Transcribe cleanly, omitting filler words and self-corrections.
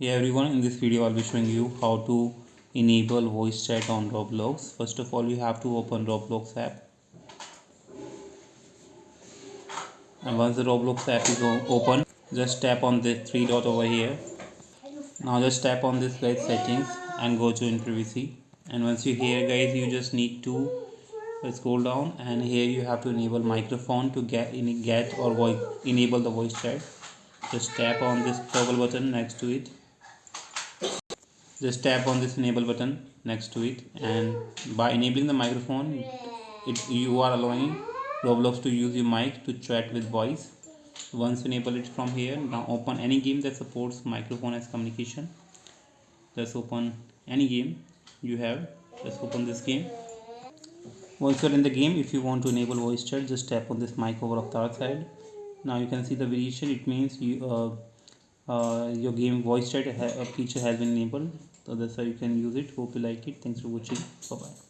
Hey everyone, in this video I'll be showing you how to enable voice chat on Roblox. First of all, you have to open Roblox app, and once the Roblox app is open, just tap on the three dot over here. Now just tap on this guys settings and go to in privacy. And once you're here guys, you just need to scroll down, and here you have to enable microphone to get or enable the voice chat. Just tap on this toggle button next to it. Just tap on this enable button next to it, and by enabling the microphone, you are allowing Roblox to use your mic to chat with voice. Once you enable it from here, now open any game that supports microphone as communication. Let's open any game you have. Let's open this game. Once you're in the game, if you want to enable voice chat, just tap on this mic over of the other side. Now you can see the variation. It means your game voice chat feature has been enabled, so that's how you can use it. Hope you like it. Thanks for watching. Bye bye.